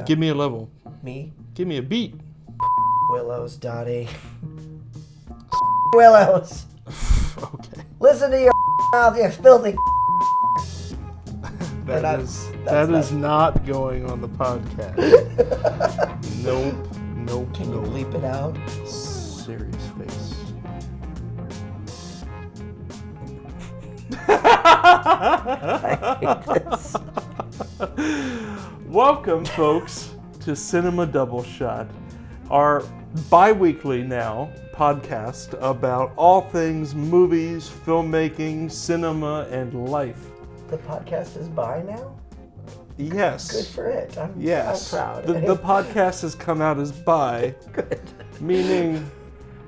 Give me a level. Me? Give me a beat. Willows, Dottie. Willows. Okay. Listen to your mouth, you filthy. That is not going on the podcast. Nope. Can you bleep it out? Serious face. I hate this. Welcome, folks, to Cinema Double Shot, our bi-weekly now podcast about all things movies, filmmaking, cinema, and life. The podcast is by now? Yes. Good for it. I'm proud. The podcast has come out as bi. Good. Meaning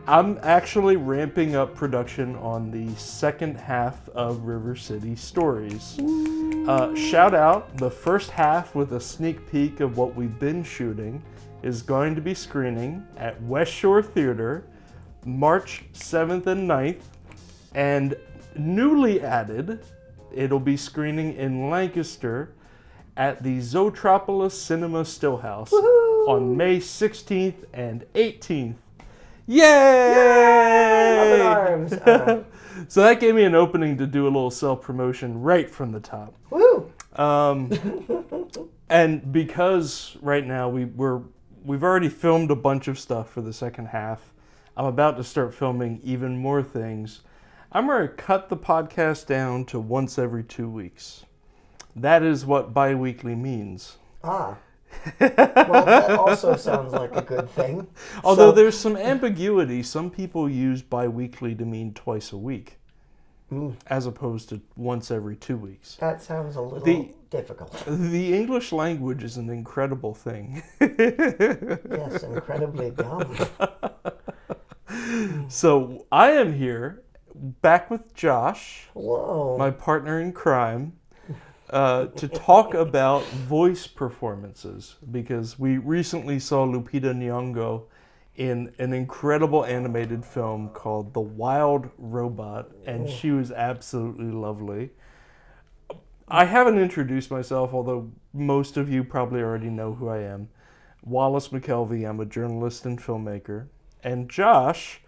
I'm actually ramping up production on the second half of River City Stories. Shout out, the first half with a sneak peek of what we've been shooting is going to be screening at West Shore Theater March 7th and 9th. And newly added, it'll be screening in Lancaster at the Zootropolis Cinema Stillhouse on May 16th and 18th. Yay! Up in arms. So that gave me an opening to do a little self-promotion right from the top. Woo! And because right now we've already filmed a bunch of stuff for the second half, I'm about to start filming even more things. I'm going to cut the podcast down to once every 2 weeks. That is what bi-weekly means. Well, that also sounds like a good thing. Although there's some ambiguity. Some people use bi-weekly to mean twice a week, as opposed to once every 2 weeks. That sounds a little difficult. The English language is an incredible thing. Yes, incredibly dumb. So I am here, back with Josh, Hello. my partner in crime, to talk about voice performances, because we recently saw Lupita Nyong'o in an incredible animated film called The Wild Robot, and she was absolutely lovely. I haven't introduced myself, although most of you probably already know who I am. Wallace McKelvey, I'm a journalist and filmmaker. And Josh,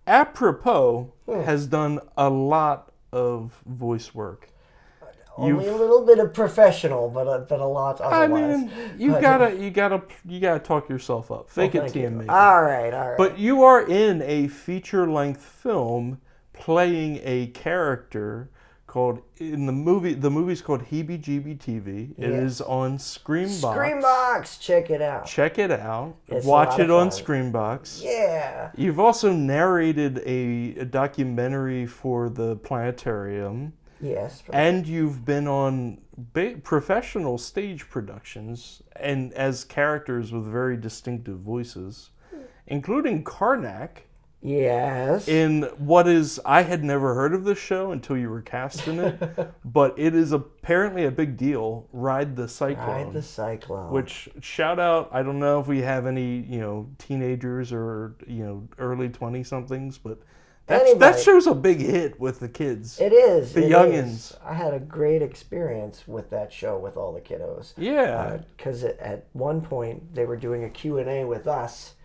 apropos, has done a lot of voice work. Only a little bit of professional, but a lot otherwise. I mean, you gotta talk yourself up. Fake it till you make it. All right. But you are in a feature-length film playing a character called the movie's called HeBGB TV. It is on Screambox. Screambox, check it out. Check it out. It's Watch it on fun. Screambox. Yeah. You've also narrated a documentary for the planetarium. Yes. And you've been on professional stage productions and as characters with very distinctive voices, including Karnak. Yes. In what is, I had never heard of this show until you were cast in it, but it is apparently a big deal, Ride the Cyclone. Ride the Cyclone. Which, shout out, I don't know if we have any, teenagers or, early 20-somethings, but that show's a big hit with the kids. It is. The youngins. I had a great experience with that show with all the kiddos. Yeah. Because at one point, they were doing a Q&A with us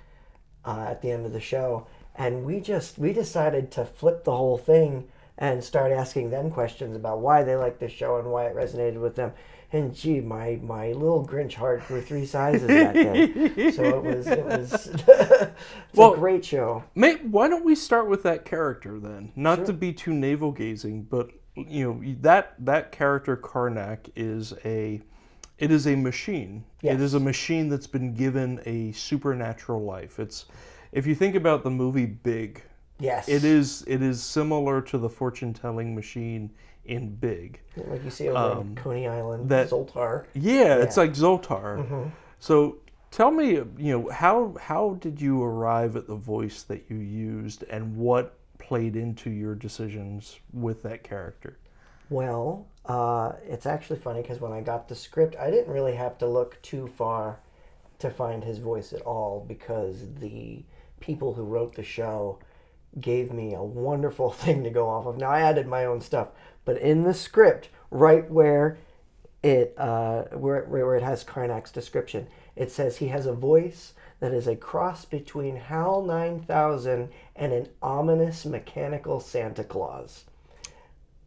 at the end of the show. And we decided to flip the whole thing and start asking them questions about why they liked the show and why it resonated with them. And gee, my little Grinch heart grew 3 sizes that day. So it was a great show. Why don't we start with that character then? Not to be too navel gazing, but that character Karnak is a machine. Yes. It is a machine that's been given a supernatural life. If you think about the movie Big, yes, it is similar to the fortune-telling machine in Big. Like you see over on Coney Island, Zoltar. Yeah, it's like Zoltar. Mm-hmm. So tell me, how did you arrive at the voice that you used, and what played into your decisions with that character? Well, it's actually funny because when I got the script, I didn't really have to look too far to find his voice at all, because the people who wrote the show gave me a wonderful thing to go off of. Now, I added my own stuff, but in the script, right where where it has Karnak's description, it says he has a voice that is a cross between HAL 9000 and an ominous mechanical Santa Claus,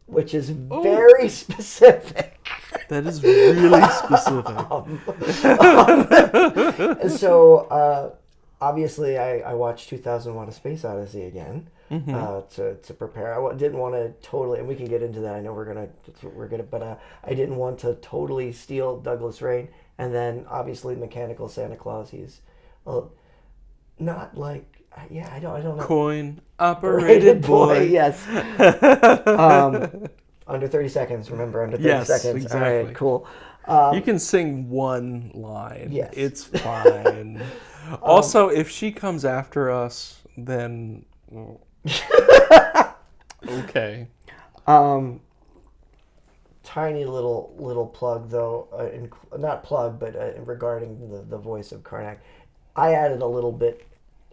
which is very specific. That is really specific. So obviously I watched 2001: A Space Odyssey again. To prepare. I didn't want to totally, and we can get into that. I know we're gonna, but I didn't want to totally steal Douglas Rain. And then obviously Mechanical Santa Claus. He's, not like, I don't know. Coin operated boy. Yes. Under 30 seconds. Remember, under 30 seconds. Exactly. All right, cool. You can sing one line. Yes. It's fine. Also, if she comes after us, then. Okay. Tiny little plug though, not plug, but regarding the voice of Karnak, I added a little bit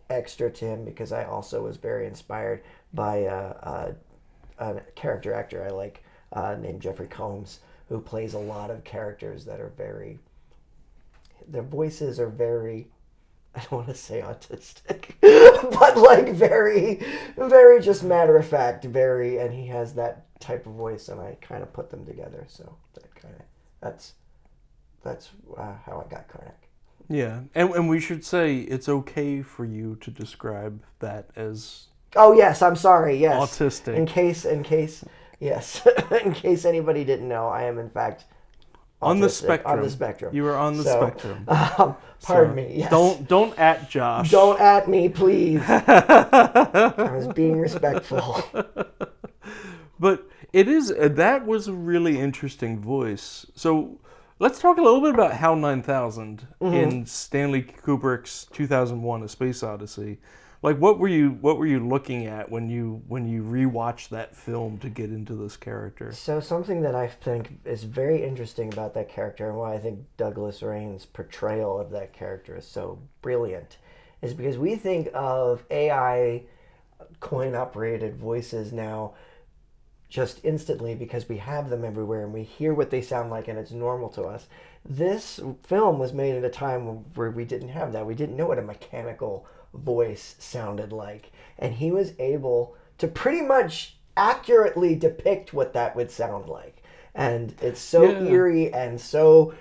extra to him because I also was very inspired by a character actor I like named Jeffrey Combs, who plays a lot of characters that are their voices are very, I don't want to say autistic, but like very, very just matter of fact, and he has that type of voice, and I kind of put them together. So that's how I got Karnak. Yeah, and we should say it's okay for you to describe that as. Oh yes, I'm sorry. Yes, autistic. In case, yes, in case anybody didn't know, I am in fact. On the spectrum. On the spectrum. You are on the spectrum. Pardon me. Yes. Don't at Josh. Don't at me, please. I was being respectful. But that was a really interesting voice. So let's talk a little bit about HAL 9000 in Stanley Kubrick's 2001: A Space Odyssey. Like, what were you looking at when you rewatched that film to get into this character? So something that I think is very interesting about that character, and why I think Douglas Rain's portrayal of that character is so brilliant, is because we think of AI coin-operated voices now just instantly because we have them everywhere and we hear what they sound like and it's normal to us. This film was made at a time where we didn't have that. We didn't know what a mechanical voice sounded like, and he was able to pretty much accurately depict what that would sound like, and it's so eerie and so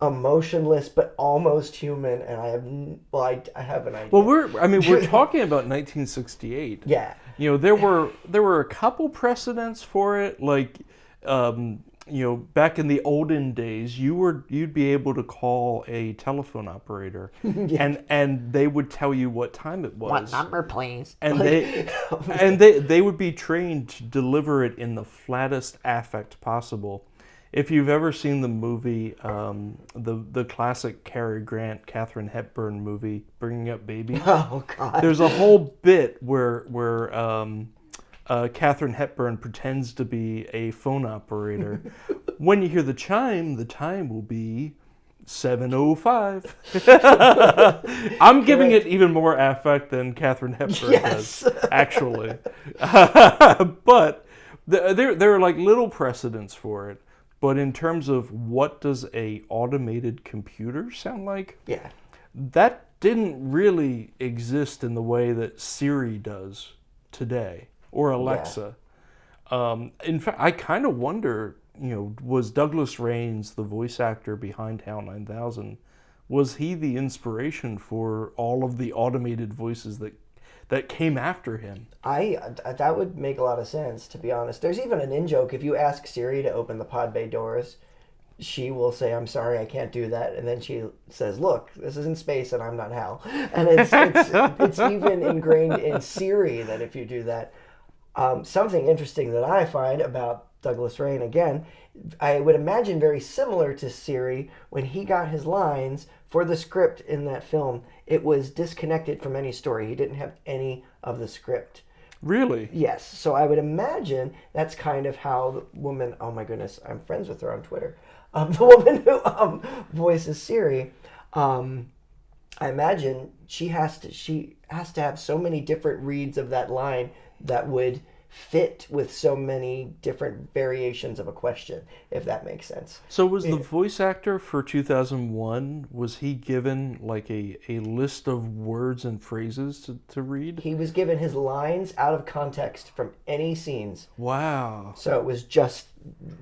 emotionless but almost human, and I have an idea. Well, we're talking about 1968. Yeah, there were a couple precedents for it, like back in the olden days, you'd be able to call a telephone operator, and they would tell you what time it was. What number, please? And they would be trained to deliver it in the flattest affect possible. If you've ever seen the movie, the classic Cary Grant, Katharine Hepburn movie, Bringing Up Baby. Oh God! There's a whole bit where Katharine Hepburn pretends to be a phone operator. When you hear the time will be 7:05. I'm giving it even more affect than Katharine Hepburn does, actually. But there are like little precedents for it. But in terms of what does a automated computer sound like? Yeah. That didn't really exist in the way that Siri does today. Or Alexa. Yeah. In fact, I kind of wonder, was Douglas Rains, the voice actor behind HAL 9000, was he the inspiration for all of the automated voices that came after him? That would make a lot of sense, to be honest. There's even an in-joke. If you ask Siri to open the pod bay doors, she will say, "I'm sorry, I can't do that." And then she says, "Look, this is in space and I'm not Hal." And it's even ingrained in Siri that if you do that. Something interesting that I find about Douglas Rain, again, I would imagine very similar to Siri, when he got his lines for the script in that film, it was disconnected from any story. He didn't have any of the script. Really? Yes. So I would imagine that's kind of how the woman, oh my goodness, I'm friends with her on Twitter, the woman who voices Siri, I imagine she has to have so many different reads of that line that would fit with so many different variations of a question, if that makes sense. So was the voice actor for 2001, was he given like a list of words and phrases to read? He was given his lines out of context from any scenes. Wow. So it was just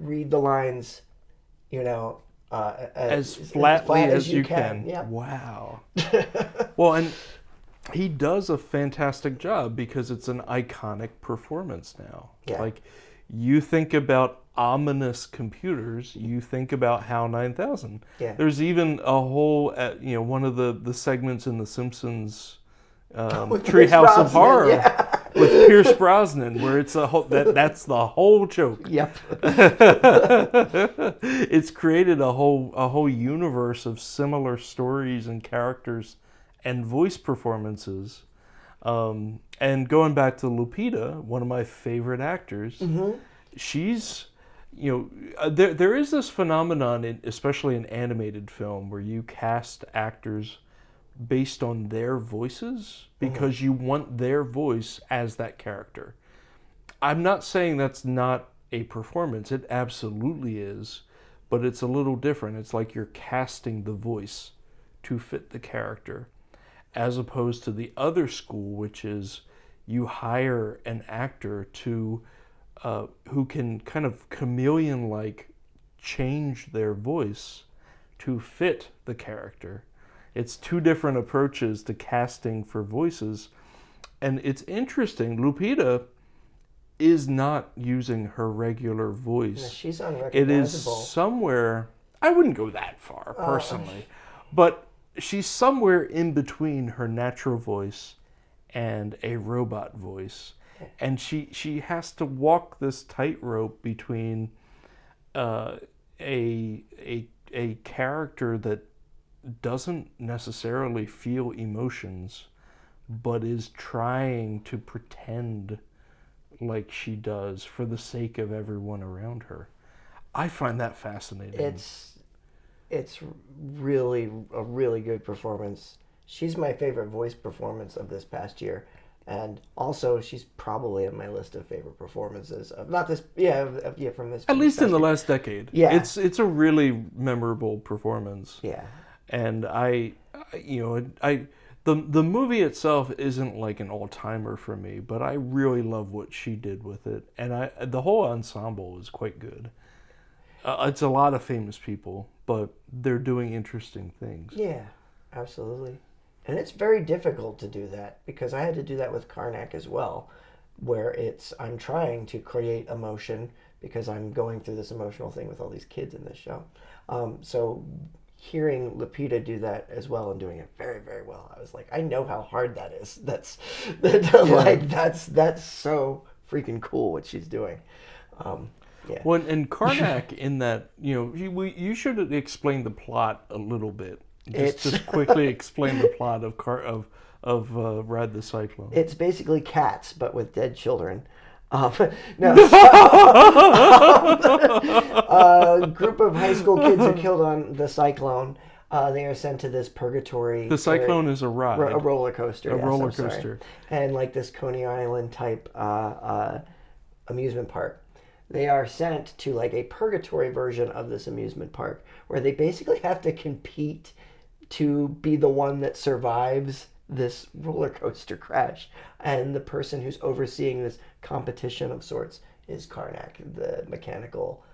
read the lines, as flatly as you can. Yep. Wow. Well, and he does a fantastic job because it's an iconic performance now. Yeah. Like, you think about ominous computers, you think about HAL 9000. Yeah. There's even a whole, one of the segments in The Simpsons Treehouse of Horror with Pierce Brosnan, where it's that's the whole joke. Yep. It's created a whole universe of similar stories and characters and voice performances. And going back to Lupita, one of my favorite actors, she's, there is this phenomenon, especially in animated film, where you cast actors based on their voices because you want their voice as that character. I'm not saying that's not a performance. It absolutely is, but it's a little different. It's like you're casting the voice to fit the character, as opposed to the other school, which is you hire an actor to who can kind of chameleon-like change their voice to fit the character. It's two different approaches to casting for voices. And it's interesting, Lupita is not using her regular voice. Yeah, she's unrecognizable. It is somewhere, I wouldn't go that far, personally, but she's somewhere in between her natural voice and a robot voice. And she has to walk this tightrope between a character that doesn't necessarily feel emotions, but is trying to pretend like she does for the sake of everyone around her. I find that fascinating. It's really a really good performance. She's my favorite voice performance of this past year, and also she's probably on my list of favorite performances of not this from this. At least in the last decade. Yeah, it's a really memorable performance. Yeah, and the movie itself isn't like an all-timer for me, but I really love what she did with it, and the whole ensemble is quite good. It's a lot of famous people, but they're doing interesting things. Yeah, absolutely. And it's very difficult to do that because I had to do that with Karnak as well, where I'm trying to create emotion because I'm going through this emotional thing with all these kids in this show. So hearing Lupita do that as well and doing it very, very well, I was like, I know how hard that is. That's so freaking cool what she's doing. Yeah. Well, and Karnak in that, you should explain the plot a little bit. Just quickly explain the plot of Ride the Cyclone. It's basically Cats, but with dead children. A group of high school kids are killed on the Cyclone. They are sent to this purgatory. The Cyclone is a ride. A roller coaster. Roller coaster. And like this Coney Island type amusement park. They are sent to like a purgatory version of this amusement park where they basically have to compete to be the one that survives this roller coaster crash. And the person who's overseeing this competition of sorts is Karnak, the mechanical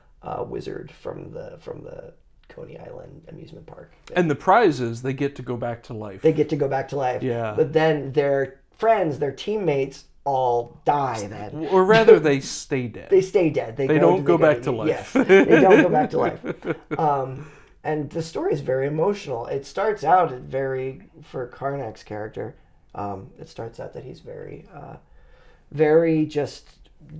wizard from the Coney Island amusement park. And the prize is they get to go back to life. They get to go back to life. Yeah. But then their friends, their teammates, all die then. Or rather, they stay dead. They stay dead. They don't go back to life. Yes, they don't go back to life. And the story is very emotional. It starts out for Karnak's character, it starts out that he's very just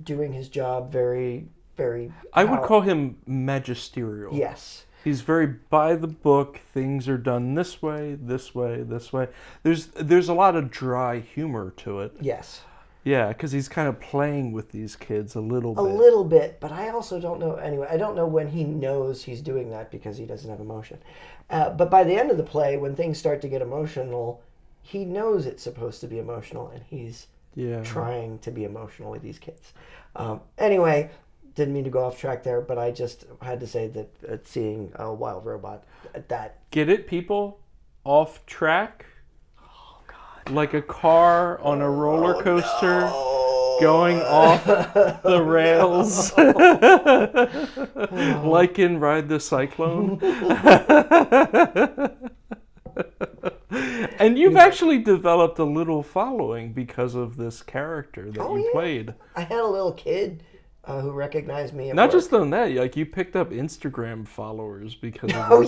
doing his job, very, very... I would call him magisterial. Yes. He's very by the book. Things are done this way, this way, this way. There's a lot of dry humor to it. Yes. Yeah, because he's kind of playing with these kids a little bit. A little bit, but I also don't know. Anyway, I don't know when he knows he's doing that because he doesn't have emotion. But by the end of the play, when things start to get emotional, he knows it's supposed to be emotional, and he's trying to be emotional with these kids. Anyway, didn't mean to go off track there, but I just had to say that seeing a wild robot, that... Get it, people? Off track? Oh, God. Like a car on a roller coaster going off the rails. Like in Ride the Cyclone. And you've actually developed a little following because of this character that you played. I had a little kid who recognized me at Not work. just on that, like you picked up Instagram followers because of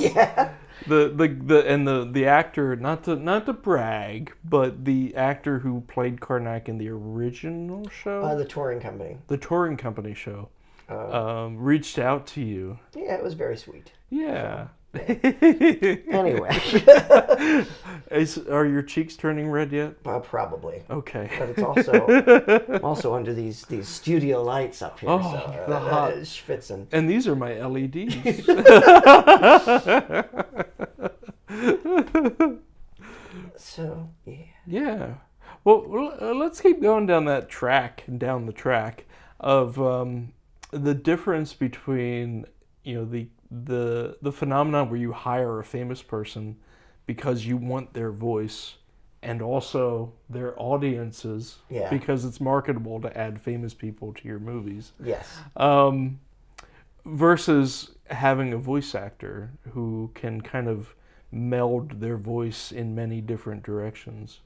the actor, not to brag, but the actor who played Karnak in the original show, the touring company show, reached out to you. Yeah, it was very sweet. Yeah. Anyway. Are your cheeks turning red yet? Probably. Okay. But it's also under these studio lights up here. Oh, so, the hot. It's schwitzen. And these are my LEDs. So, yeah. Yeah. Well, let's keep going down the track of the difference between, the phenomenon where you hire a famous person because you want their voice and also their audiences because it's marketable to add famous people to your movies. Yes. Versus having a voice actor who can kind of meld their voice in many different directions.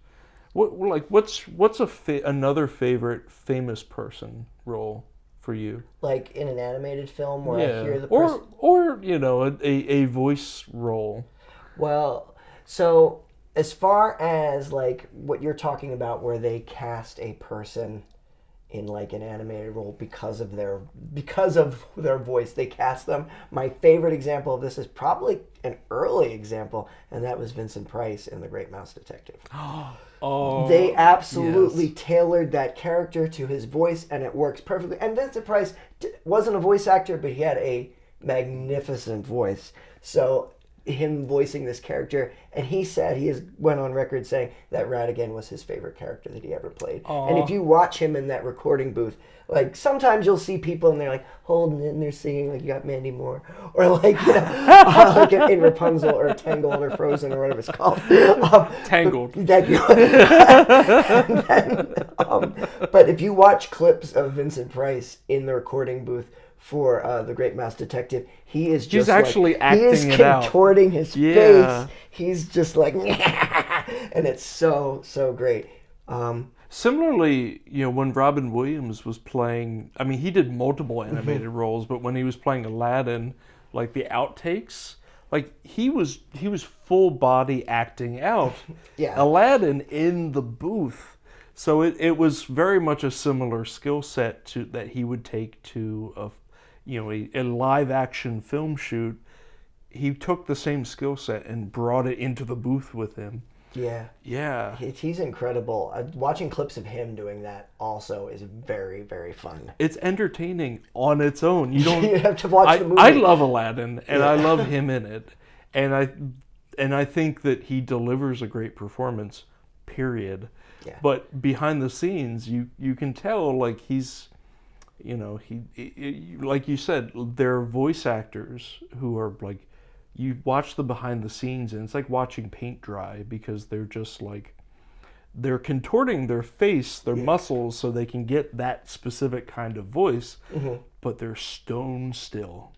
What's another favorite famous person role for you? Like in an animated film where I hear the person... Or a voice role. Well, so as far as like what you're talking about where they cast a person in like an animated role because of their voice, they cast them. My favorite example of this is probably an early example, and that was Vincent Price in The Great Mouse Detective. Oh, they absolutely tailored that character to his voice, and it works perfectly. And Vincent Price wasn't a voice actor, but he had a magnificent voice. So him voicing this character, and he went on record saying that Radigan was his favorite character that he ever played. Aww. And if you watch him in that recording booth, like sometimes you'll see people and they're like holding it and they're singing, like you got Mandy Moore, or like like in Rapunzel or Tangled or Frozen or whatever it's called. Tangled. But if you watch clips of Vincent Price in the recording booth for The Great Mouse Detective, he's actually acting it out. He is contorting his face. He's just like, and it's so great. Similarly, when Robin Williams was playing, I mean, he did multiple animated roles, but when he was playing Aladdin, like the outtakes, like he was full body acting out Aladdin in the booth. So it was very much a similar skill set that he would take to a live action film shoot. He took the same skill set and brought it into the booth with him. Yeah. He's incredible. Watching clips of him doing that also is very, very fun. It's entertaining on its own. You don't you have to watch the movie. I love Aladdin, and I love him in it, and I think that he delivers a great performance. Period. Yeah. But behind the scenes, you can tell like he's, he like you said, they're voice actors who are like. You watch the behind the scenes and it's like watching paint dry because they're just like, they're contorting their face, their muscles so they can get that specific kind of voice, but they're stone still.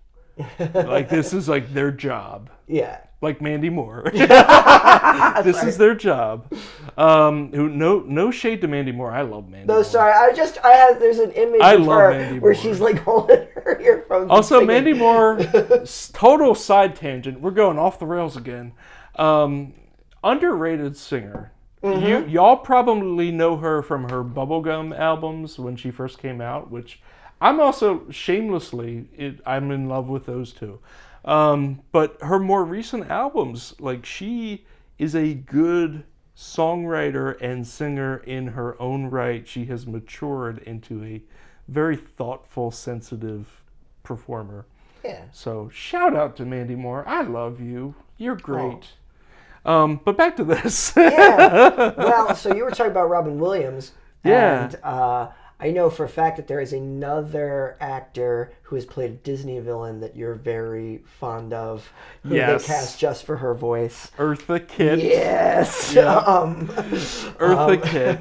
Like this is like their job. Yeah. Like Mandy Moore. This is their job. No shade to Mandy Moore. I love Mandy Moore. No, sorry. There's an image of her where she's like holding her earphones. Also, Mandy Moore, total side tangent. We're going off the rails again. Underrated singer. Y'all probably know her from her Bubblegum albums when she first came out, which I'm also shamelessly, I'm in love with those two. But her more recent albums, like she is a good songwriter and singer in her own right. She has matured into a very thoughtful, sensitive performer. Yeah. So shout out to Mandy Moore. I love you. You're great. But back to this. Yeah. Well, so you were talking about Robin Williams. Yeah. And I know for a fact that there is another actor who has played a Disney villain that you're very fond of, who Yes. they cast just for her voice. Eartha Kitt. Yes. Yeah. Eartha Kitt.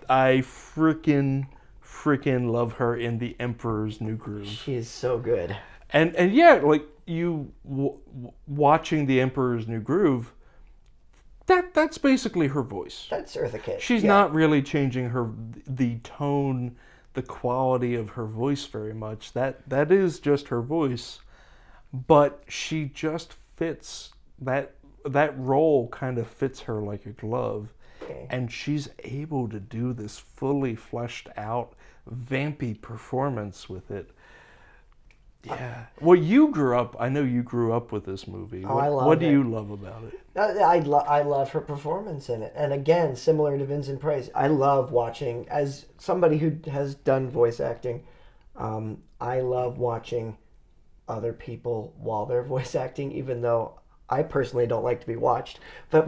I freaking love her in The Emperor's New Groove. She's so good. And yeah, like watching The Emperor's New Groove, that's basically her voice. That's Eartha Kitt. She's not really changing the tone, the quality of her voice very much. That is just her voice, but she just fits that role kind of fits her like a glove. Okay. And she's able to do this fully fleshed out, vampy performance with it. Yeah. Well, I know you grew up with this movie. I love what do it. you love about it? I love her performance in it. And again, similar to Vincent Price, I love watching, as somebody who has done voice acting, I love watching other people while they're voice acting, even though I personally don't like to be watched. But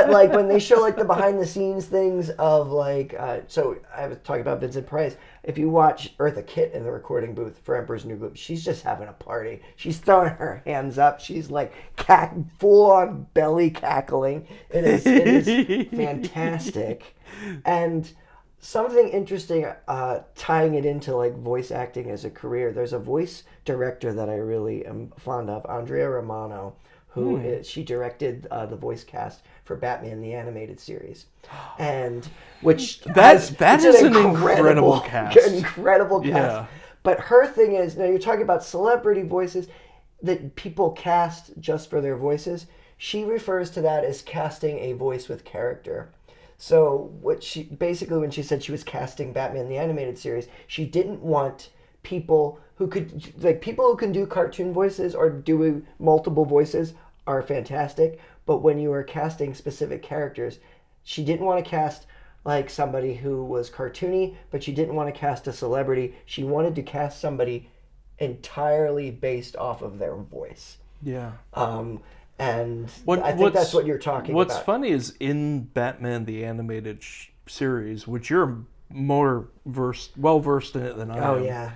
like when they show like the behind the scenes things of like, so I was talking about Vincent Price. If you watch Eartha Kitt in the recording booth for Emperor's New Groove, she's just having a party. She's throwing her hands up. She's like full on belly cackling. It is fantastic. And something interesting, tying it into like voice acting as a career. There's a voice director that I really am fond of, Andrea Romano, who she directed the voice cast for Batman the Animated Series, and which that is an incredible cast. Incredible cast. Yeah. But her thing is, now you're talking about celebrity voices that people cast just for their voices. She refers to that as casting a voice with character. So what she basically, when she said she was casting Batman the Animated Series, she didn't want people who can do cartoon voices or do multiple voices are fantastic, but when you are casting specific characters, she didn't want to cast like somebody who was cartoony, but she didn't want to cast a celebrity. She wanted to cast somebody entirely based off of their voice. Yeah. And I think that's what you're talking about. What's funny is in Batman the Animated Series, which you're more well versed in it than I am. Oh yeah.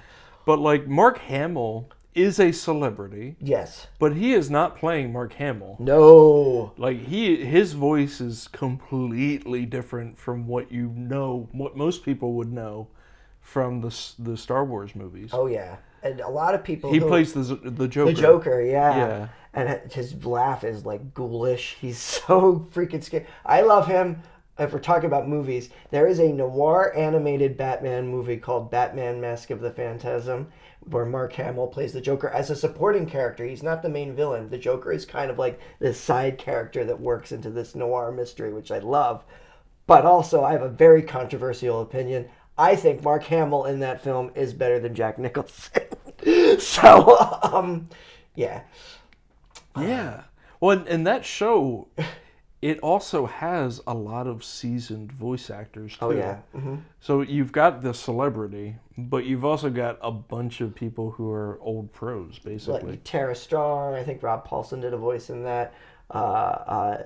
But like Mark Hamill is a celebrity. Yes. But he is not playing Mark Hamill. No. Like his voice is completely different from what most people would know from the Star Wars movies. Oh yeah. And a lot of people He plays the Joker. The Joker, yeah. Yeah. And his laugh is like ghoulish. He's so freaking scary. I love him. If we're talking about movies, there is a noir animated Batman movie called Batman Mask of the Phantasm, where Mark Hamill plays the Joker as a supporting character. He's not the main villain. The Joker is kind of like this side character that works into this noir mystery, which I love. But also, I have a very controversial opinion. I think Mark Hamill in that film is better than Jack Nicholson. So, yeah. Yeah. Well, and that show, it also has a lot of seasoned voice actors, too. Oh, yeah. Mm-hmm. So you've got the celebrity, but you've also got a bunch of people who are old pros, basically. Like Tara Strong, I think Rob Paulson did a voice in that.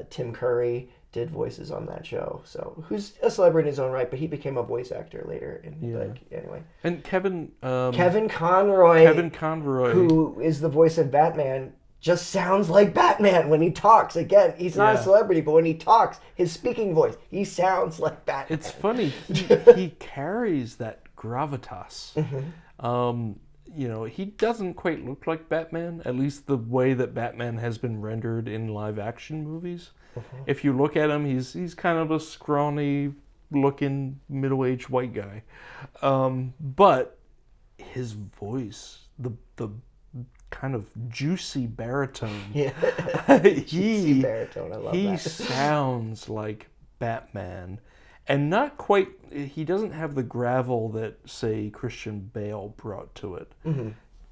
Tim Curry did voices on that show. So, who's a celebrity in his own right, but he became a voice actor later. Anyway. And Kevin Conroy. Kevin Conroy. Who is the voice of Batman, just sounds like Batman when he talks. Again, he's not a celebrity, but when he talks, his speaking voice, he sounds like Batman. It's funny. He carries that gravitas. Mm-hmm. He doesn't quite look like Batman, at least the way that Batman has been rendered in live action movies. Mm-hmm. If you look at him, he's kind of a scrawny looking middle-aged white guy. But his voice, the kind of juicy baritone. Yeah. Juicy baritone, I love that. He sounds like Batman. And not quite, he doesn't have the gravel that, say, Christian Bale brought to it. Mm-hmm.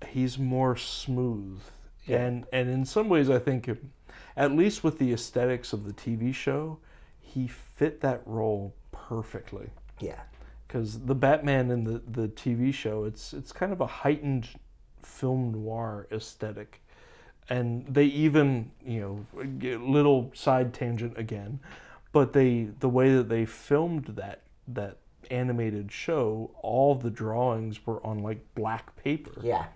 He's more smooth. Yeah. And in some ways, I think, at least with the aesthetics of the TV show, he fit that role perfectly. Yeah. Because the Batman in the TV show, it's kind of a heightened film noir aesthetic. And they even, little side tangent again, But the way that they filmed that animated show, all the drawings were on like black paper. Yeah.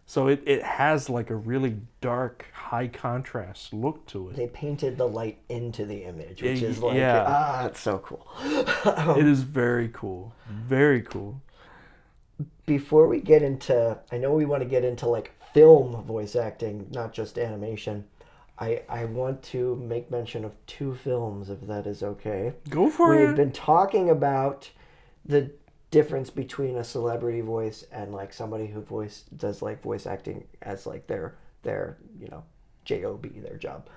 So it has like a really dark, high contrast look to it. They painted the light into the image, which is like, it's so cool. It is very cool. Very cool. Before we get into, I know we want to get into like film voice acting, not just animation. I want to make mention of 2 films, if that is okay. Go for it. We've been talking about the difference between a celebrity voice and like somebody who does like voice acting as like their job, their job.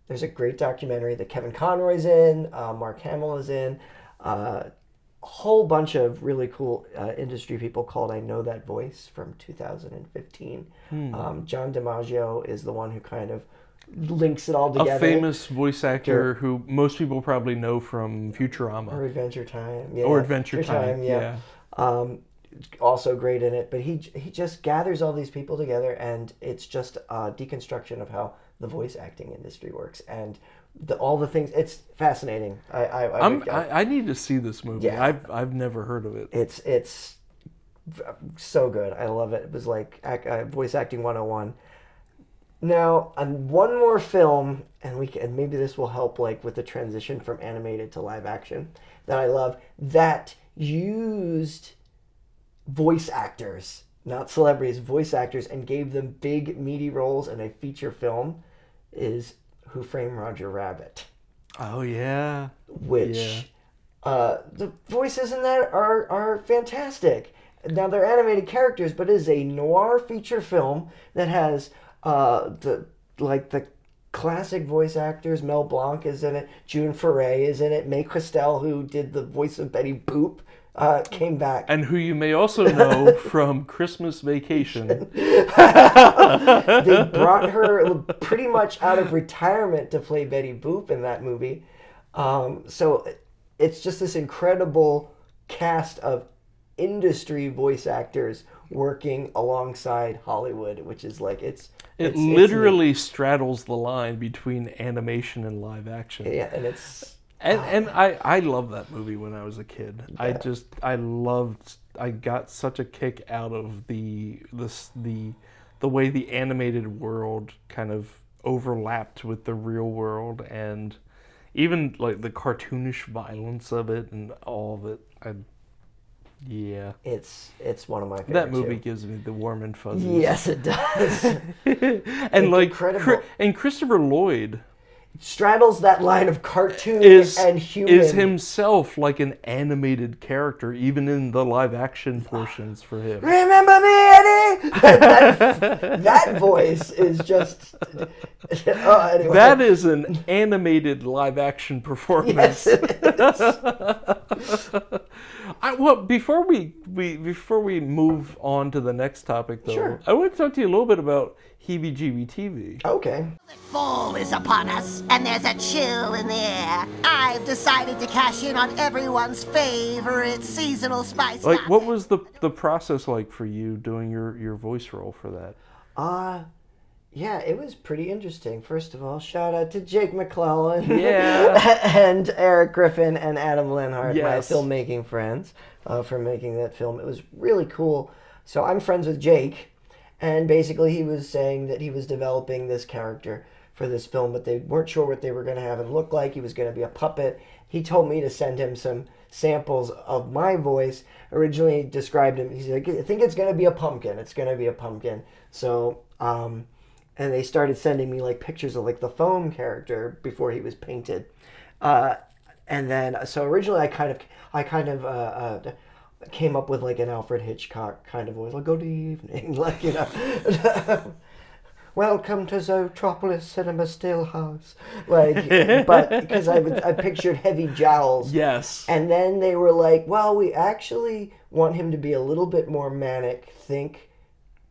There's a great documentary that Kevin Conroy's in, Mark Hamill is in, a whole bunch of really cool industry people called I Know That Voice from 2015. John DiMaggio is the one who kind of links it all together. A famous voice actor who most people probably know from Futurama. Or Adventure Time. Yeah. Or Adventure Time, yeah. Also great in it, but he just gathers all these people together, and it's just a deconstruction of how the voice acting industry works, and all the things. It's fascinating. I need to see this movie. Yeah. I've never heard of it. It's so good. I love it. It was like voice acting 101. Now, on one more film, and maybe this will help like with the transition from animated to live action that I love, that used voice actors, not celebrities, voice actors, and gave them big meaty roles in a feature film, is Who Framed Roger Rabbit. Oh yeah. Which the voices in that are fantastic. Now they're animated characters, but it is a noir feature film that has the classic voice actors. Mel Blanc is in it. June Foray is in it. May Christelle, who did the voice of Betty Boop, came back. And who you may also know from Christmas Vacation. They brought her pretty much out of retirement to play Betty Boop in that movie. So it's just this incredible cast of industry voice actors working alongside Hollywood, which is like it literally straddles the line between animation and live action. Yeah, and it's I love that movie when I was a kid. Yeah. I got such a kick out of the way the animated world kind of overlapped with the real world, and even like the cartoonish violence of it and all of it. Yeah. It's one of my favorites. That movie too. gives me the warm and fuzzies. Yes, it does. And like incredible. And Christopher Lloyd straddles that line of cartoon and human. Is himself like an animated character, even in the live action portions for him. Remember me, Eddie? that voice is just. Anyway. That is an animated live action performance. Yes, it is. Before we move on to the next topic, though, sure. I want to talk to you a little bit about HeBGB TV. Okay. Fall is upon us, and there's a chill in the air. I've decided to cash in on everyone's favorite seasonal spice. Like, what was the process like for you doing your voice role for that? Yeah, it was pretty interesting. First of all, shout out to Jake McClellan. Yeah. And Eric Griffin and Adam Lenhart, yes. my filmmaking friends, for making that film. It was really cool. So I'm friends with Jake, and basically he was saying that he was developing this character for this film, but they weren't sure what they were going to have him look like. He was going to be a puppet. He told me to send him some samples of my voice. Originally described him, he's like, I think it's going to be a pumpkin. It's going to be a pumpkin. So, and they started sending me like pictures of like the foam character before he was painted, and then so originally I kind of came up with like an Alfred Hitchcock kind of voice, like good evening, like welcome to Zootropolis Cinema Stillhouse, like, but because I pictured heavy jowls, yes, and then they were like, well, we actually want him to be a little bit more manic. Think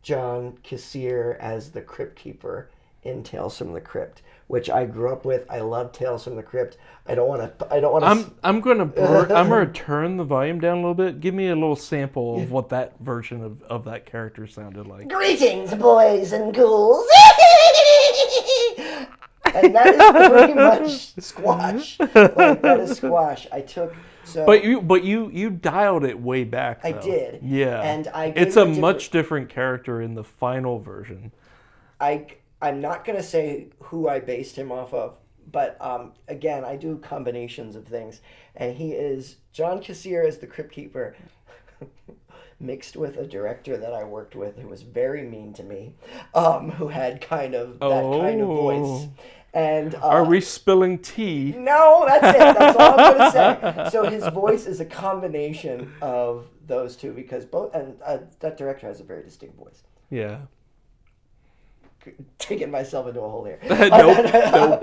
John Kassir as the Crypt Keeper in Tales from the Crypt, which I grew up with. I love Tales from the Crypt. I don't want to. I'm gonna turn the volume down a little bit. Give me a little sample of what that version of that character sounded like. Greetings, boys and ghouls. And that is pretty much Squash. Like, that is Squash. I took... So, but you dialed it way back, though. I did. Yeah. And it's a much different character in the final version. I'm not going to say who I based him off of, but again, I do combinations of things. And he is John Kassir as the Crypt Keeper, mixed with a director that I worked with who was very mean to me, who had kind of that kind of voice. And are we spilling tea? No, that's it. That's all I'm going to say. So his voice is a combination of those two because both, and that director has a very distinct voice. Yeah. Taking myself into a hole here. Nope.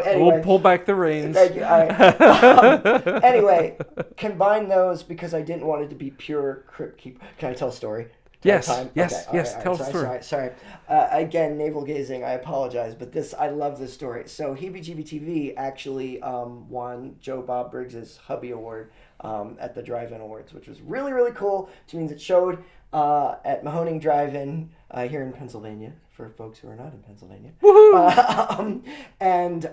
Anyway, we'll pull back the reins. Thank you. All right. Anyway, combine those because I didn't want it to be pure Crypt Keeper. Can I tell a story? Yes. Time? Yes. Okay, Yes. right, Tell a story. Sorry. Again, navel gazing. I apologize, but I love this story. So HeBGB TV actually won Joe Bob Briggs's Hubby Award at the Drive-In Awards, which was really, really cool, which means it showed at Mahoning Drive-In here in Pennsylvania, for folks who are not in Pennsylvania. Woohoo! And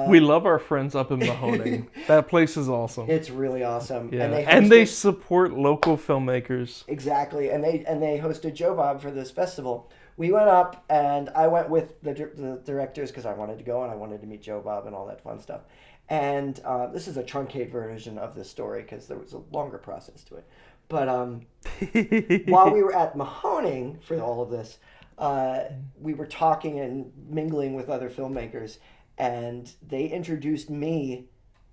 we love our friends up in Mahoning. That place is awesome. It's really awesome. Yeah. And they support local filmmakers. Exactly. And they hosted Joe Bob for this festival. We went up, and I went with the directors because I wanted to go and I wanted to meet Joe Bob and all that fun stuff. And this is a truncated version of this story because there was a longer process to it. But while we were at Mahoning for all of this, we were talking and mingling with other filmmakers, and they introduced me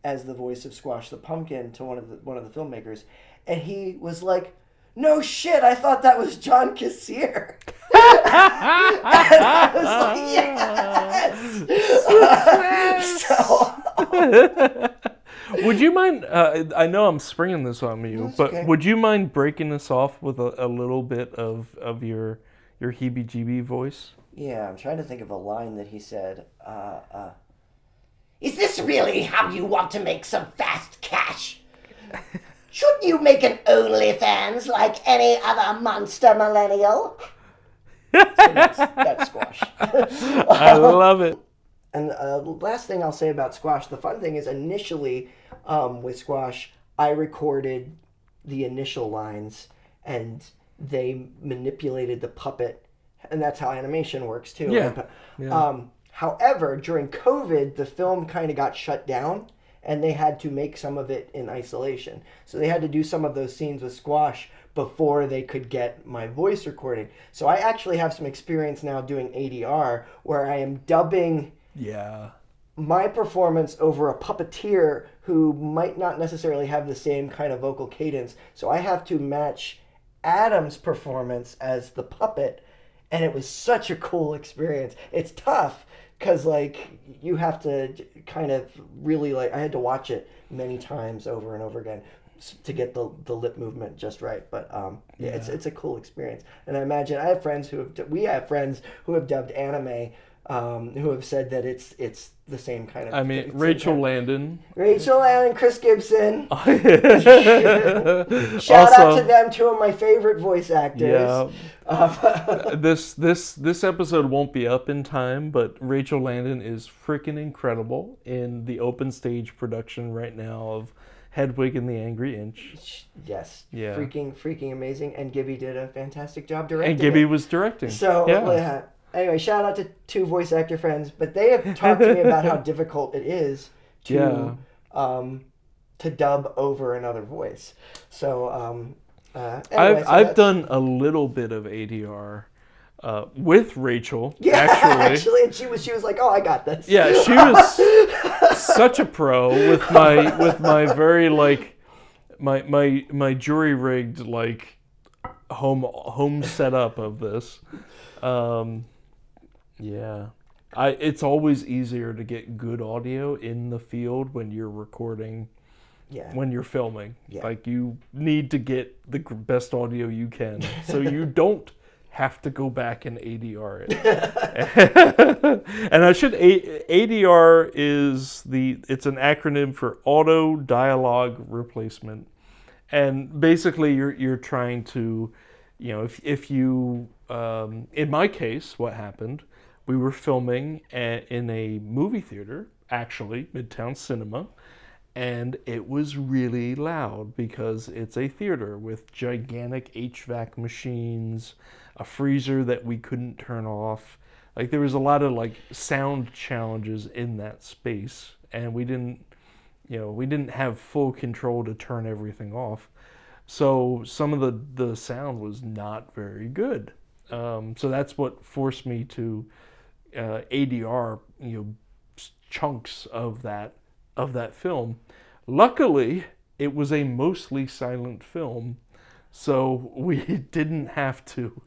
as the voice of Squash the Pumpkin to one of the filmmakers, and he was like, "No shit, I thought that was John Kassir." And I was like, yes. Would you mind, I know I'm springing this on you, but okay. Would you mind breaking us off with a little bit of your HeBGB voice? Yeah, I'm trying to think of a line that he said. Is this really how you want to make some fast cash? Shouldn't you make an OnlyFans like any other monster millennial? So that's Squash. I love it. And the last thing I'll say about Squash, the fun thing is initially with Squash, I recorded the initial lines and they manipulated the puppet, and that's how animation works too. Yeah. However, during COVID, the film kind of got shut down and they had to make some of it in isolation. So they had to do some of those scenes with Squash before they could get my voice recording. So I actually have some experience now doing ADR where I am dubbing my performance over a puppeteer who might not necessarily have the same kind of vocal cadence. So I have to match Adam's performance as the puppet, and it was such a cool experience. It's tough because you have to kind of really I had to watch it many times over and over again to get the lip movement just right. But it's a cool experience, and I imagine we have friends who have dubbed anime. Who have said that it's the same kind of... I mean, Rachel Landon, Chris Gibson. Shout out to them, two of my favorite voice actors. Yeah. This episode won't be up in time, but Rachel Landon is freaking incredible in the open stage production right now of Hedwig and the Angry Inch. Yes. Yeah. Freaking amazing. And Gibby did a fantastic job directing. And Gibby was directing. So, anyway, shout out to two voice actor friends, but they have talked to me about how difficult it is to dub over another voice. So, I've done a little bit of ADR with Rachel. Yeah, actually, and she was like, "Oh, I got this." Yeah, she was such a pro with my very my jury rigged home setup of this. It's always easier to get good audio in the field when you're recording, when you're filming. Yeah. You need to get the best audio you can, so you don't have to go back and ADR it. And ADR it's an acronym for Auto Dialogue Replacement, and basically you're trying to, if you in my case, what happened we were filming in a movie theater, actually, Midtown Cinema, and it was really loud because it's a theater with gigantic HVAC machines, a freezer that we couldn't turn off. Like, there was a lot of like sound challenges in that space, and we didn't have full control to turn everything off. So some of the sound was not very good. So that's what forced me to ADR, chunks of that film. Luckily, it was a mostly silent film, so we didn't have to.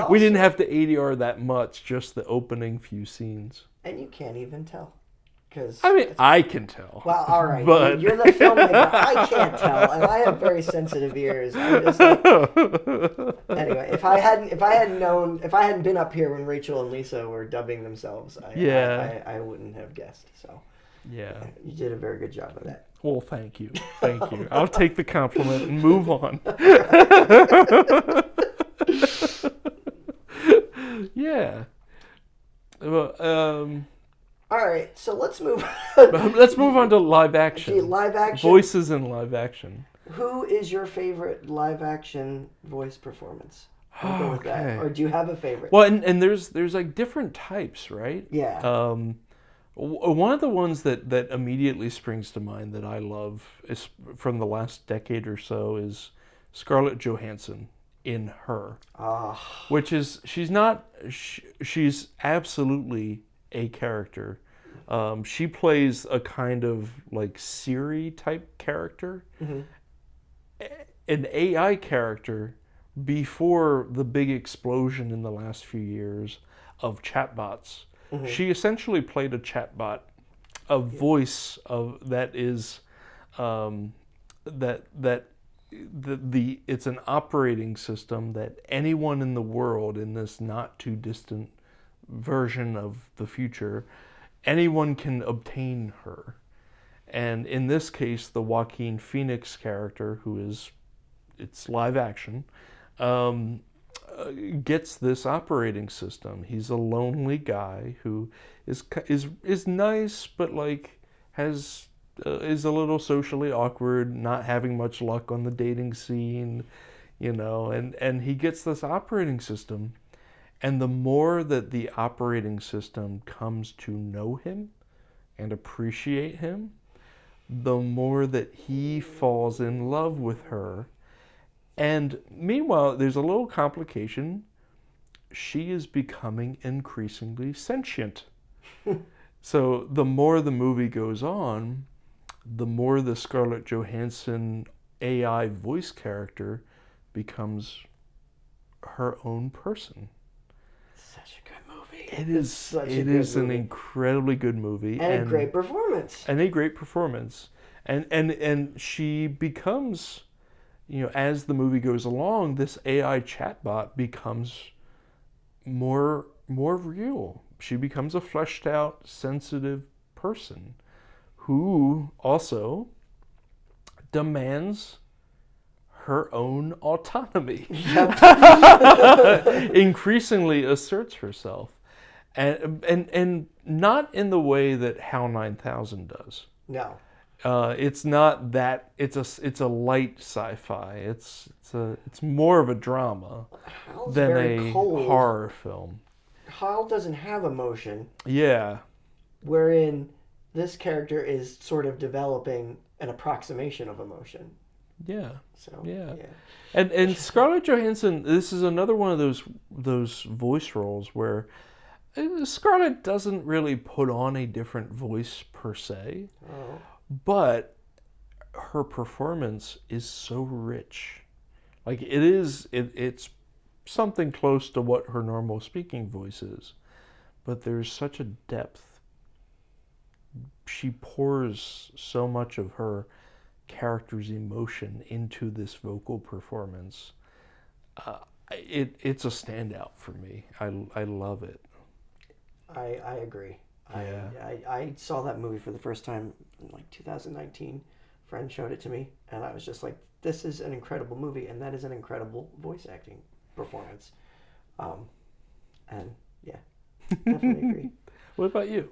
We didn't have to ADR that much, just the opening few scenes. And you can't even tell. I can tell. Well, all right. But You're the filmmaker. I can't tell, and I have very sensitive ears. I'm just like... Anyway, if I hadn't been up here when Rachel and Lisa were dubbing themselves, I wouldn't have guessed. So, yeah, you did a very good job of that. Well, thank you. I'll take the compliment and move on. Yeah. Well, all right, so let's move on. Let's move on to live action. Live action. Voices in live action. Who is your favorite live action voice performance? We'll go with that. Or do you have a favorite? Well, and there's like different types, right? Yeah. One of the ones that immediately springs to mind that I love is from the last decade or so is Scarlett Johansson in Her. Which is, she's absolutely a character. She plays a kind of like Siri type character. Mm-hmm. An AI character before the big explosion in the last few years of chatbots. Mm-hmm. She essentially played a chatbot, a voice of that is it's an operating system that anyone in the world in this not too distant version of the future, anyone can obtain her. And in this case, the Joaquin Phoenix character, it's live action, gets this operating system. He's a lonely guy who is nice, but like is a little socially awkward, not having much luck on the dating scene, and he gets this operating system. And the more that the operating system comes to know him and appreciate him, the more that he falls in love with her. And meanwhile, there's a little complication. She is becoming increasingly sentient. So the more the movie goes on, the more the Scarlett Johansson AI voice character becomes her own person. Such a good movie. It is an incredibly good movie. And a great performance. And she becomes, as the movie goes along, this AI chatbot becomes more real. She becomes a fleshed out, sensitive person who also demands her own autonomy. Increasingly asserts herself. And not in the way that HAL 9000 does. No. It's not that. It's a light sci-fi. It's more of a drama than a horror film. HAL doesn't have emotion. Yeah. Wherein this character is sort of developing an approximation of emotion. Yeah. So yeah. And Scarlett Johansson, this is another one of those voice roles where Scarlett doesn't really put on a different voice per se. Oh. But her performance is so rich. Like it's something close to what her normal speaking voice is. But there's such a depth. She pours so much of her character's emotion into this vocal performance. It's a standout for me. I love it. I agree. Yeah. I saw that movie for the first time in like 2019. A friend showed it to me, and I was just like, this is an incredible movie, and that is an incredible voice acting performance. And yeah. Definitely agree. What about you?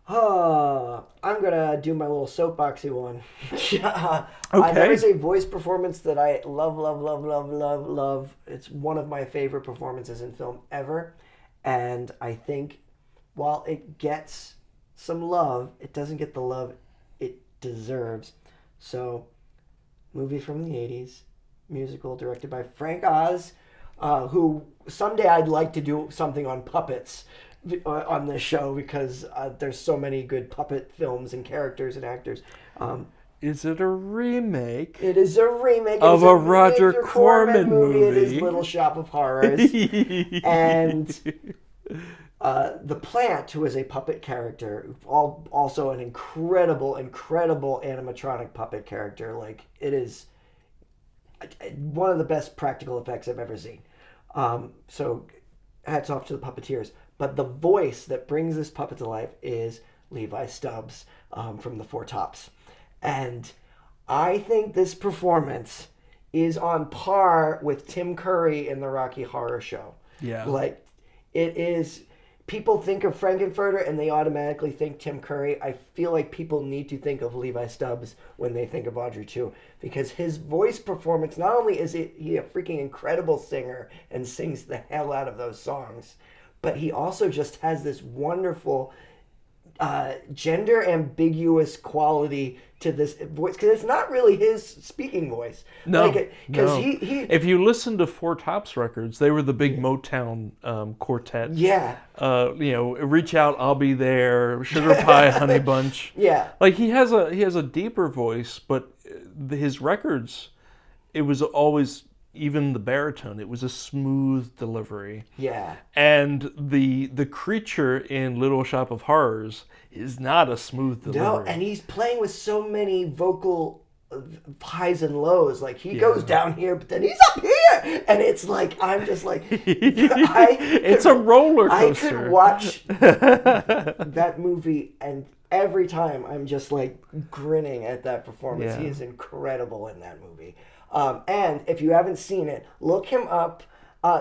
I'm gonna do my little soapboxy one. Okay. There is a voice performance that I love, love, love, love, love, love. It's one of my favorite performances in film ever, and I think while it gets some love, it doesn't get the love it deserves. So, movie from the 80s, musical directed by Frank Oz, who someday I'd like to do something on puppets on this show because there's so many good puppet films and characters and actors. Is it a remake? It is a remake of a Roger Corman movie. It is Little Shop of Horrors. And the Plant, who is a puppet character, also an incredible, incredible animatronic puppet character. Like, it is one of the best practical effects I've ever seen. So hats off to the puppeteers. But the voice that brings this puppet to life is Levi Stubbs from the Four Tops. And I think this performance is on par with Tim Curry in the Rocky Horror Show. Yeah. Like, it is... People think of Frankenfurter and they automatically think Tim Curry. I feel like people need to think of Levi Stubbs when they think of Audrey too, because his voice performance, not only is he a freaking incredible singer and sings the hell out of those songs, but he also just has this wonderful gender ambiguous quality to this voice, because it's not really his speaking voice. No, because he if you listen to Four Tops records, they were the big Motown quartet. Yeah. Reach Out, I'll Be There, Sugar Pie, Honey Bunch. Yeah. Like he has a deeper voice, but his records, it was always, even the baritone, it was a smooth delivery. Yeah. And the creature in Little Shop of Horrors is not a smooth delivery. No, and he's playing with so many vocal highs and lows. Like, he goes down here, but then he's up here! And it's like, I'm just like... It's a roller coaster. I could watch that movie, and every time I'm just like grinning at that performance. Yeah. He is incredible in that movie. And if you haven't seen it, look him up.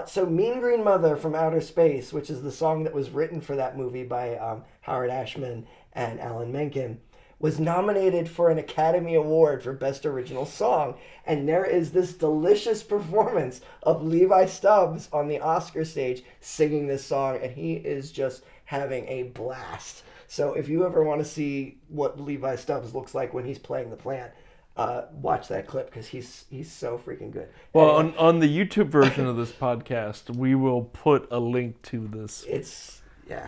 So Mean Green Mother from Outer Space, which is the song that was written for that movie by Howard Ashman and Alan Menken, was nominated for an Academy Award for Best Original Song. And there is this delicious performance of Levi Stubbs on the Oscar stage singing this song, and he is just having a blast. So if you ever want to see what Levi Stubbs looks like when he's playing the Plant, watch that clip, because he's so freaking good. Well, Anyway, on the YouTube version of this podcast, we will put a link to this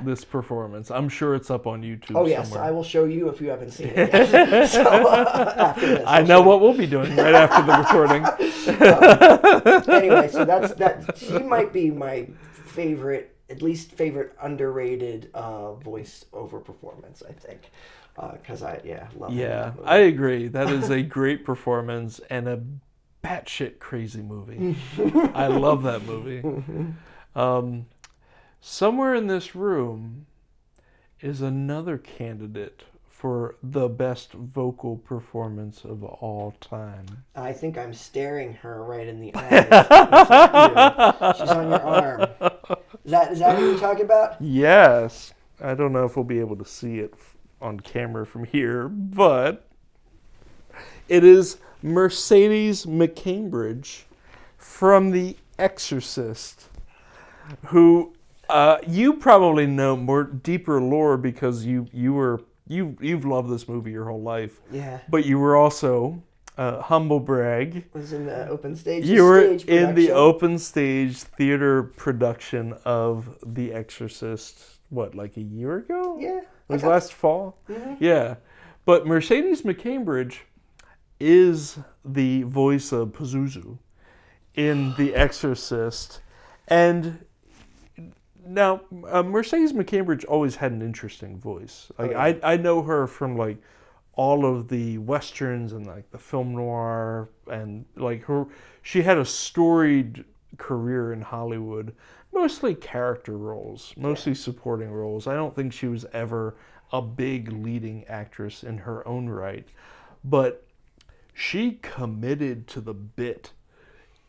this performance. I'm sure it's up on YouTube somewhere. Oh yes, I will show you if you haven't seen it yet. So after this, I know what we'll be doing right after the recording. Anyway, so that. She might be my favorite, at least favorite underrated voice-over performance, I think. Because I love it. Yeah, I agree. That is a great performance and a batshit crazy movie. I love that movie. Somewhere in this room is another candidate for the best vocal performance of all time. I think I'm staring her right in the eyes. She's on your arm. Is that who you're talking about? Yes. I don't know if we'll be able to see it on camera from here, but it is Mercedes McCambridge from The Exorcist, who you probably know more deeper lore because you've loved this movie your whole life. Yeah. But you were also humble brag. Was in the open stage. You were in the open stage theater production of The Exorcist. What, like a year ago? Yeah. It was last fall? Mm-hmm. Yeah. But Mercedes McCambridge is the voice of Pazuzu in The Exorcist. And now, Mercedes McCambridge always had an interesting voice. Like, I know her from, like, all of the westerns and, like, the film noir. And, like, she had a storied career in Hollywood. Mostly character roles, mostly supporting roles. I don't think she was ever a big leading actress in her own right. But she committed to the bit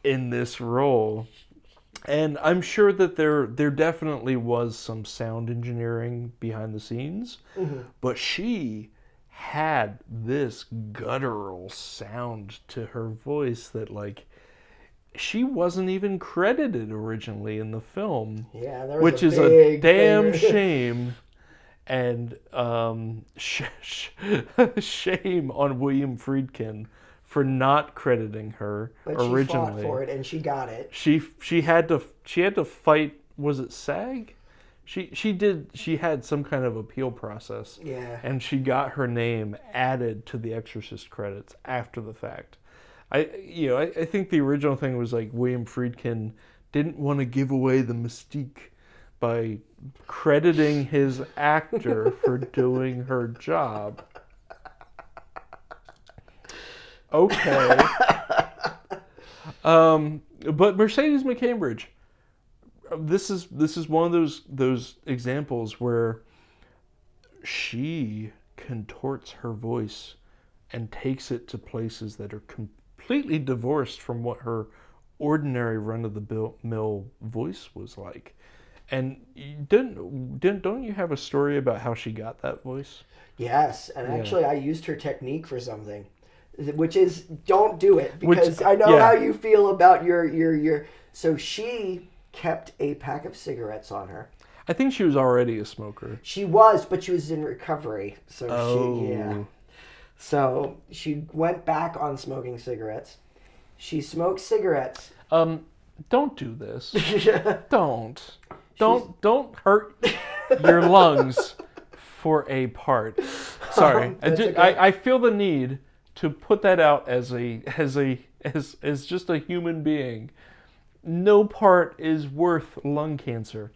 in this role. And I'm sure that there definitely was some sound engineering behind the scenes, but she had this guttural sound to her voice that, like, she wasn't even credited originally in the film. Yeah, there was which a is a big damn thing. shame. And shame on William Friedkin for not crediting her But originally. she fought for it, and she got it. She had to fight. Was it SAG? She had some kind of appeal process. Yeah. And she got her name added to the Exorcist credits after the fact. I think the original thing was like William Friedkin didn't want to give away the mystique by crediting his actor for doing her job. Okay. But Mercedes McCambridge, this is one of those examples where she contorts her voice and takes it to places that are completely divorced from what her ordinary run-of-the-mill voice was like. And don't you have a story about how she got that voice? Yes, and actually I used her technique for something, which is don't do it, because I know how you feel about your. So she kept a pack of cigarettes on her. I think she was already a smoker. She was, but she was in recovery. So So she went back on smoking cigarettes. She smoked cigarettes. Don't do this. Don't hurt your lungs for a part. Sorry, I feel the need to put that out as just a human being. No part is worth lung cancer,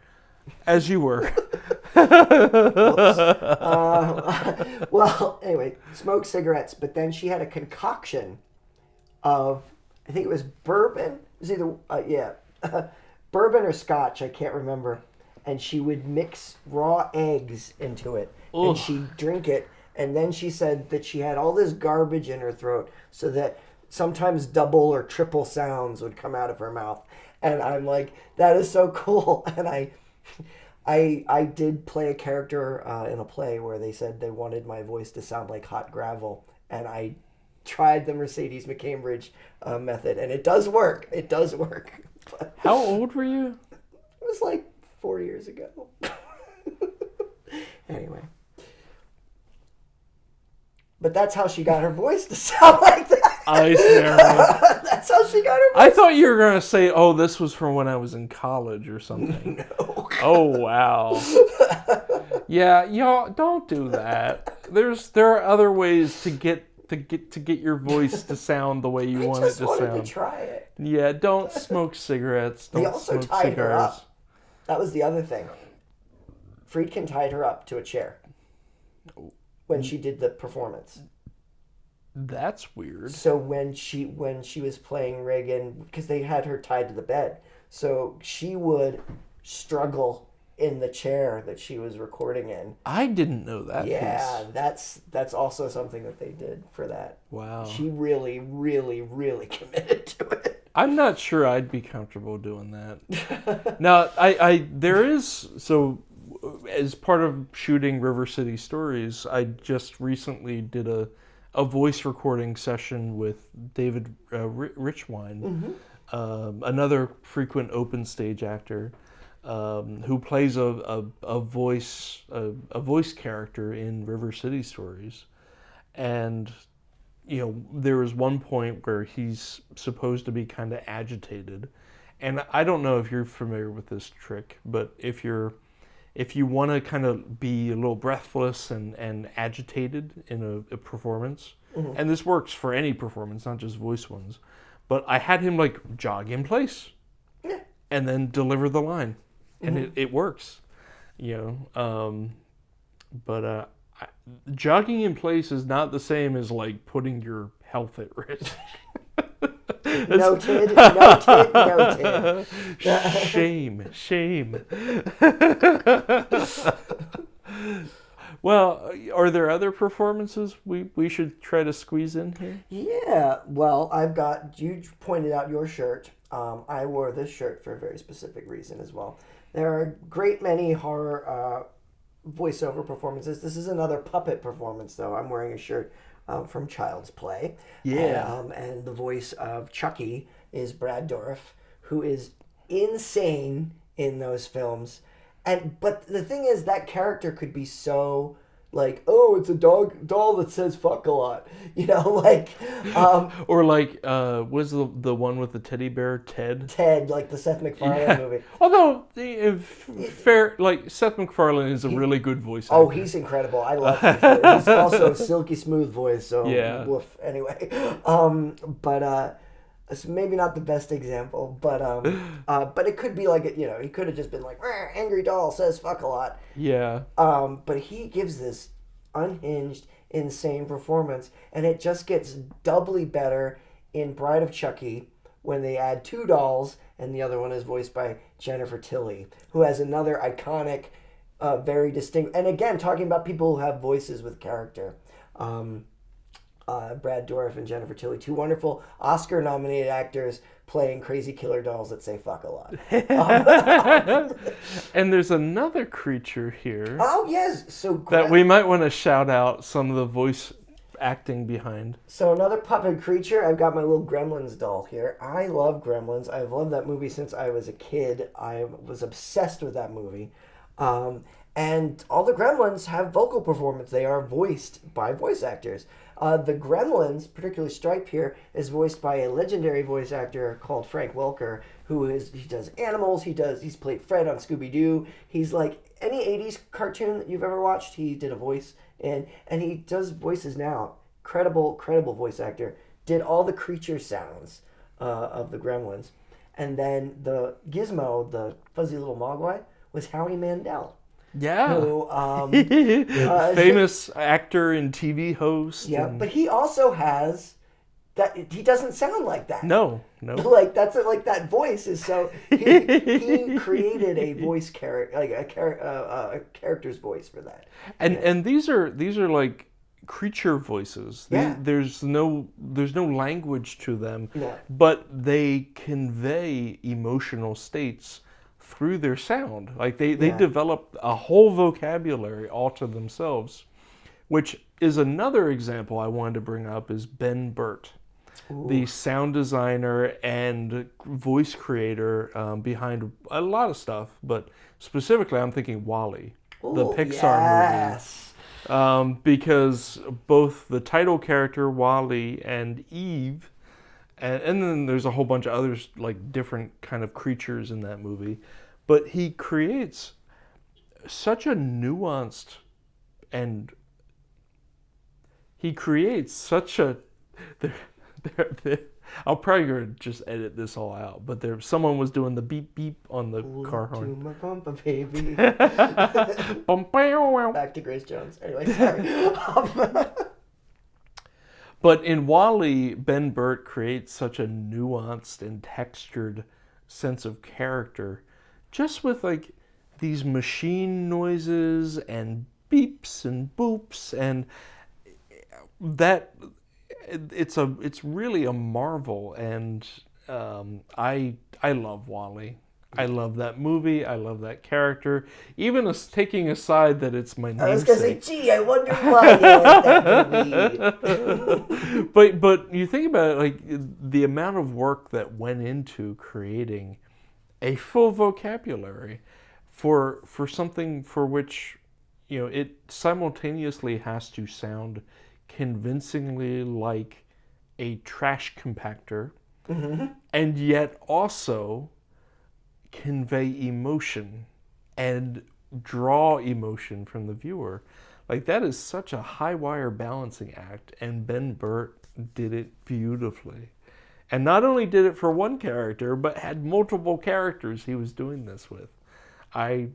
as you were. Well, anyway, smoked cigarettes, but then she had a concoction of, I think it was bourbon. It was either bourbon or scotch, I can't remember. And she would mix raw eggs into it, and she'd drink it. And then she said that she had all this garbage in her throat, so that sometimes double or triple sounds would come out of her mouth. And I'm like, that is so cool. And I did play a character in a play where they said they wanted my voice to sound like hot gravel, and I tried the Mercedes McCambridge method, and it does work. It does work. But how old were you? It was like 4 years ago. Anyway. But that's how she got her voice to sound like that. That's how she got her voice. I thought you were going to say, oh, this was from when I was in college or something. No. Oh, wow. Yeah, y'all, don't do that. There are other ways to get your voice to sound the way you want it to sound. I just wanted to try it. Yeah, don't smoke cigarettes. Don't They also smoke tied cigars. her up. That was the other thing. Friedkin tied her up to a chair when she did the performance. That's weird. So when she was playing Reagan, because they had her tied to the bed, so she would struggle in the chair that she was recording in. I didn't know that. Yeah, piece. that's also something that they did for that. Wow. She really, really, really committed to it. I'm not sure I'd be comfortable doing that. Now, there is, so as part of shooting River City Stories, I just recently did a voice recording session with David Richwine, another frequent open stage actor, who plays a voice character in River City Stories. And there was one point where he's supposed to be kind of agitated, and I don't know if you're familiar with this trick, but if you want to kind of be a little breathless and agitated in a performance, and this works for any performance, not just voice ones, but I had him like jog in place and then deliver the line, and it works, but jogging in place is not the same as like putting your health at risk. Noted. Shame. Well, are there other performances we should try to squeeze in here? Yeah, well, you pointed out your shirt. I wore this shirt for a very specific reason as well. There are a great many horror voiceover performances. This is another puppet performance, though. I'm wearing a shirt from Child's Play. Yeah. And the voice of Chucky is Brad Dourif, who is insane in those films. But the thing is, that character could be so... like, oh, it's a doll that says fuck a lot. You know, like... or like, was the one with the teddy bear, Ted? Ted, like the Seth MacFarlane movie. Although, Seth MacFarlane is a really good voice actor. Oh, he's incredible. I love him. He's also a silky smooth voice, so yeah. Woof. Anyway. But it's maybe not the best example, but it could be like, you know, he could have just been like, angry doll says fuck a lot. Yeah. But he gives this unhinged, insane performance, and it just gets doubly better in Bride of Chucky when they add two dolls, and the other one is voiced by Jennifer Tilly, who has another iconic, very distinct, and again, talking about people who have voices with character. Brad Dourif and Jennifer Tilly, two wonderful Oscar-nominated actors playing crazy killer dolls that say fuck a lot. And there's another creature here. Oh, yes. So that we might want to shout out some of the voice acting behind. So another puppet creature. I've got my little Gremlins doll here. I love Gremlins. I've loved that movie since I was a kid. I was obsessed with that movie. And all the Gremlins have vocal performance. They are voiced by voice actors. The Gremlins, particularly Stripe here, is voiced by a legendary voice actor called Frank Welker, he does animals, he's played Fred on Scooby-Doo. He's like any 80s cartoon that you've ever watched, he did a voice in, and he does voices now. Credible voice actor. Did all the creature sounds of the Gremlins. And then the Gizmo, the fuzzy little mogwai, was Howie Mandel. Yeah. Who, famous actor and TV host. Yeah, but he also has that. He doesn't sound like that. No. Like that's like that voice is so. He created a voice character, like a character's voice for that. And these are like creature voices. Yeah. There's no language to them. No. But they convey emotional states through their sound. Like they develop a whole vocabulary all to themselves, which is another example I wanted to bring up is Ben Burtt, the sound designer and voice creator behind a lot of stuff, but specifically I'm thinking Wally, the Pixar movie. Because both the title character Wally and Eve, and then there's a whole bunch of others, like different kind of creatures in that movie. But he creates such a nuanced and I'll probably gonna just edit this all out, but someone was doing the beep beep on the car horn. To my bumper, baby. Back to Grace Jones. Anyway, sorry. But in Wall-E, Ben Burtt creates such a nuanced and textured sense of character, just with like these machine noises and beeps and boops, and that it's really a marvel. And I love Wall-E. I love that movie. I love that character. Even taking aside that it's my namesake. I was going to say, gee, I wonder why you like that movie. But you think about it, like the amount of work that went into creating a full vocabulary for something for which, you know, it simultaneously has to sound convincingly like a trash compactor, and yet also convey emotion and draw emotion from the viewer. Like, that is such a high wire balancing act, and Ben Burtt did it beautifully. And not only did it for one character, but had multiple characters he was doing this with. I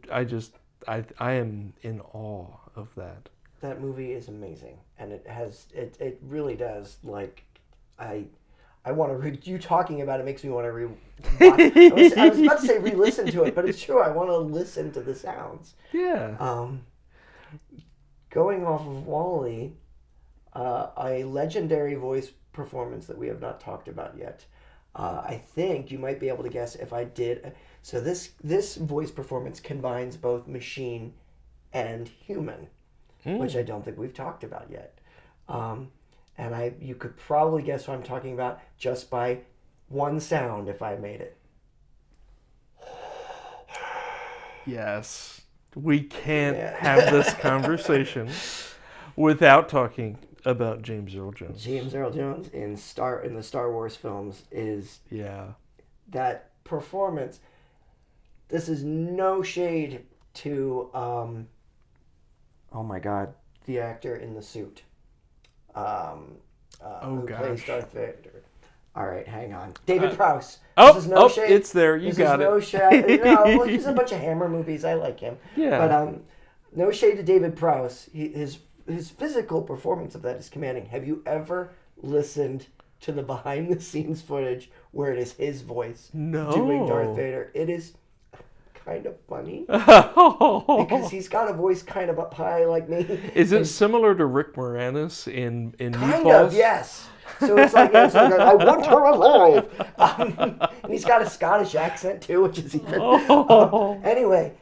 am in awe of that. That movie is amazing, and it really does, like, I want to read you talking about it makes me want to I was about to say re-listen to it, but it's true. I want to listen to the sounds. Yeah. Going off of Wall-E, a legendary voice performance that we have not talked about yet. I think you might be able to guess if I did. So this voice performance combines both machine and human, which I don't think we've talked about yet. And you could probably guess what I'm talking about just by one sound if I made it. Yes. We can't have this conversation without talking about James Earl Jones. James Earl Jones in the Star Wars films is that performance. This is no shade to oh my God, the actor in the suit. Who plays Darth Vader. All right, hang on. David Prowse. Shade. It's there. You got it. No shade. No, he's in a bunch of Hammer movies. I like him. Yeah. But no shade to David Prowse. His physical performance of that is commanding. Have you ever listened to the behind-the-scenes footage where it is his voice doing Darth Vader? It is kind of funny because he's got a voice kind of up high like me. Is it similar to Rick Moranis in Kind Meatballs? of, yes. So it's like I want her alive. And he's got a Scottish accent too, which is even. Anyway,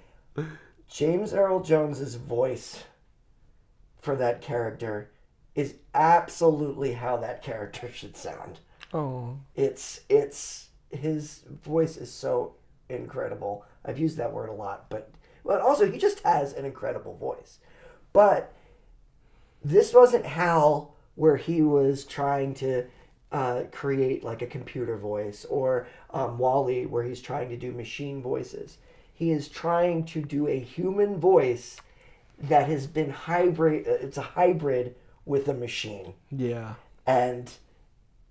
James Earl Jones's voice for that character is absolutely how that character should sound. Oh, it's his voice is so incredible. I've used that word a lot, but also he just has an incredible voice. But this wasn't Hal, where he was trying to create like a computer voice, or Wally, where he's trying to do machine voices. He is trying to do a human voice that has been hybrid. It's a hybrid with a machine. Yeah. And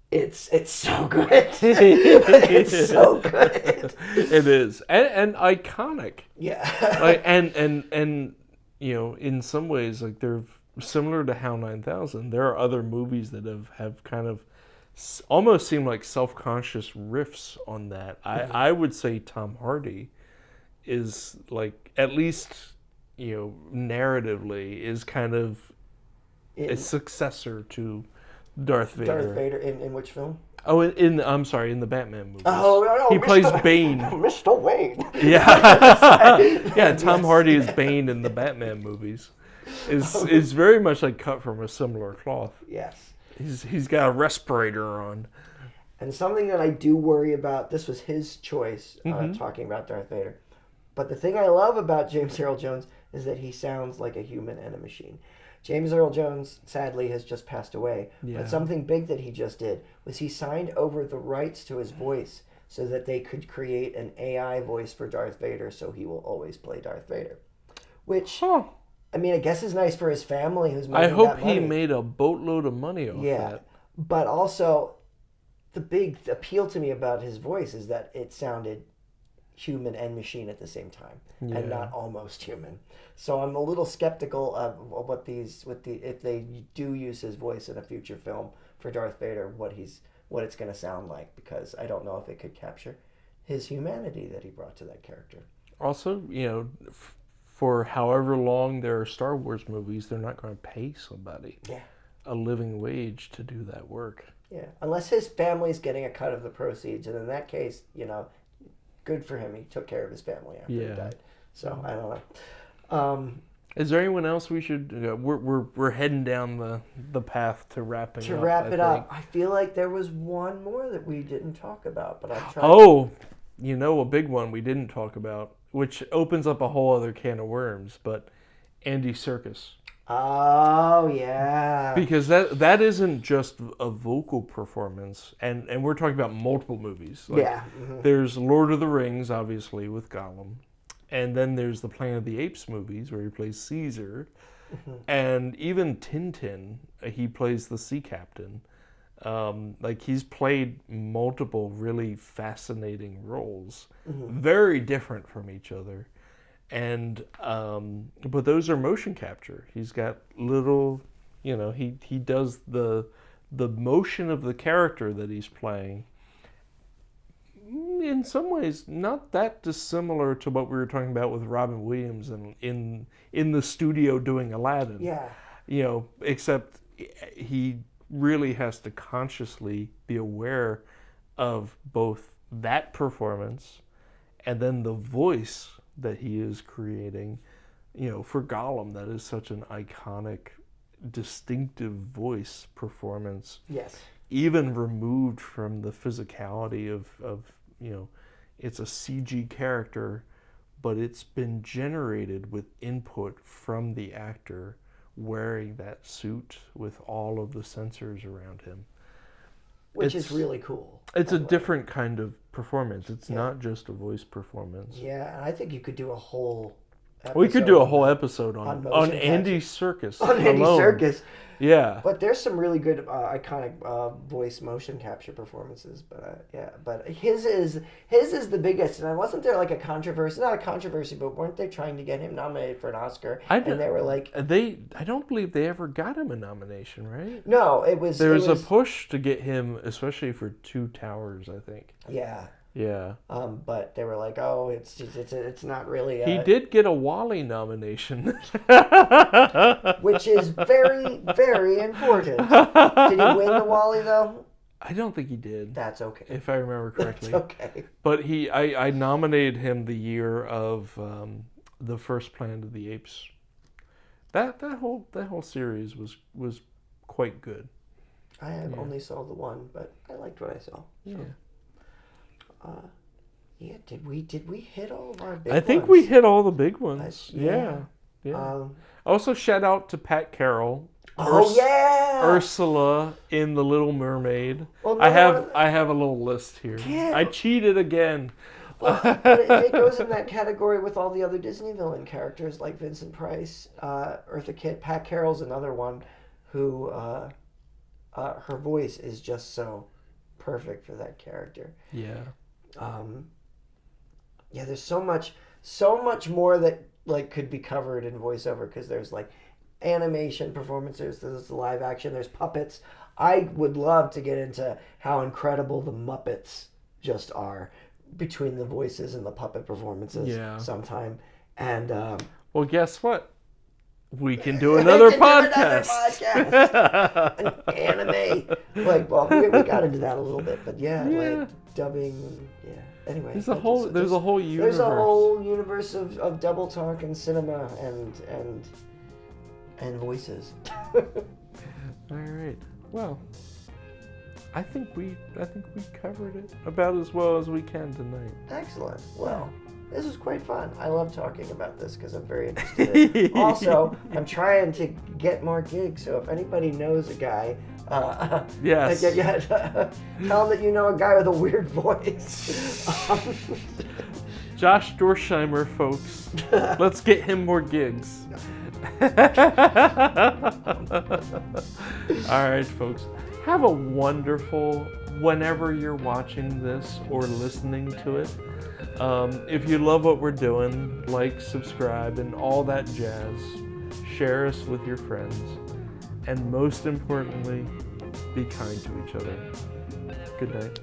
it's so good. It's so good. It is, and iconic. Yeah. Like and you know, in some ways, like they're similar to HAL 9000. There are other movies that have kind of almost seemed like self-conscious riffs on that. I would say Tom Hardy is like, at least, you know, narratively, is kind of a successor to Darth Vader. Darth Vader in which film? Oh, I'm sorry, in the Batman movies. Oh, no, he plays Bane. Mr. Wayne. Yeah. Yeah, Tom Hardy is Bane in the Batman movies. Is very much like cut from a similar cloth. Yes. He's got a respirator on. And something that I do worry about, this was his choice, talking about Darth Vader. But the thing I love about James Earl Jones is that he sounds like a human and a machine. James Earl Jones, sadly, has just passed away. Yeah. But something big that he just did was he signed over the rights to his voice so that they could create an AI voice for Darth Vader, so he will always play Darth Vader. Which, I mean, I guess is nice for his family who's making I hope that money. He made a boatload of money off that. But also, the big appeal to me about his voice is that it sounded human and machine at the same time, and not almost human. So I'm a little skeptical of if they do use his voice in a future film for Darth Vader, what it's going to sound like, because I don't know if it could capture his humanity that he brought to that character. Also, you know, for however long there are Star Wars movies, they're not going to pay somebody a living wage to do that work. Yeah, unless his family's getting a cut of the proceeds, and in that case, you know, good for him. He took care of his family after he died. So I don't know. Is there anyone else we should? We're heading down the path to wrapping. To wrap it up, I feel like there was one more that we didn't talk about, but I'm trying. Oh, you know, a big one we didn't talk about, which opens up a whole other can of worms. But Andy Serkis. Oh yeah. Because that isn't just a vocal performance, and we're talking about multiple movies. Like, there's Lord of the Rings, obviously, with Gollum. And then there's the Planet of the Apes movies where he plays Caesar. And even Tintin, he plays the sea captain. Like, he's played multiple really fascinating roles. Very different from each other. And, but those are motion capture. He's got little, you know, he does the motion of the character that he's playing. In some ways, not that dissimilar to what we were talking about with Robin Williams and in the studio doing Aladdin. Yeah. You know, except he really has to consciously be aware of both that performance and then the voice that he is creating, for Gollum, that is such an iconic, distinctive voice performance. Yes. Even removed from the physicality of it's a CG character, but it's been generated with input from the actor wearing that suit with all of the sensors around him. Which is really cool. It's a different kind of performance. It's not just a voice performance. Yeah, and I think you could do a whole episode. We could do a whole episode on Andy Serkis. On Andy Serkis. Yeah. But there's some really good iconic voice motion capture performances. But his is the biggest. And wasn't there like a controversy? Not a controversy, but weren't they trying to get him nominated for an Oscar? And they were like, I don't believe they ever got him a nomination, right? No, it was. There was a push to get him, especially for Two Towers, I think. Yeah. Yeah. But they were like, oh, it's not really. He did get a Wally nomination, which is very, very important. Did he win the Wally though? I don't think he did. That's okay. If I remember correctly. That's okay. But I nominated him the year of the first Planet of the Apes. That whole series was quite good. I only saw the one, but I liked what I saw. So. Yeah. Did we hit all of our big ones? I think we hit all the big ones. Yeah. Also, shout out to Pat Carroll. Ursula in The Little Mermaid. Well, no, I have a little list here. Yeah. I cheated again. Well, it goes in that category with all the other Disney villain characters like Vincent Price, Eartha Kitt. Pat Carroll's another one who her voice is just so perfect for that character. Yeah. There's so much more that like could be covered in voiceover, because there's like animation performances, there's the live action, there's puppets. I would love to get into how incredible the Muppets just are between the voices and the puppet performances sometime. And well, guess what? We can do another podcast. An anime. We got into that a little bit, but like dubbing. Yeah. Anyway, there's a whole universe. There's a whole universe of double talk and cinema and voices. All right. Well, I think we covered it about as well as we can tonight. Excellent. Well. This is quite fun. I love talking about this because I'm very interested in it. Also, I'm trying to get more gigs, so if anybody knows a guy, yes. Tell him that you know a guy with a weird voice. Josh Dorsheimer, folks. Let's get him more gigs. All right, folks. Have a wonderful whenever you're watching this or listening to it. If you love what we're doing, like, subscribe, and all that jazz. Share us with your friends. And most importantly, be kind to each other. Good night.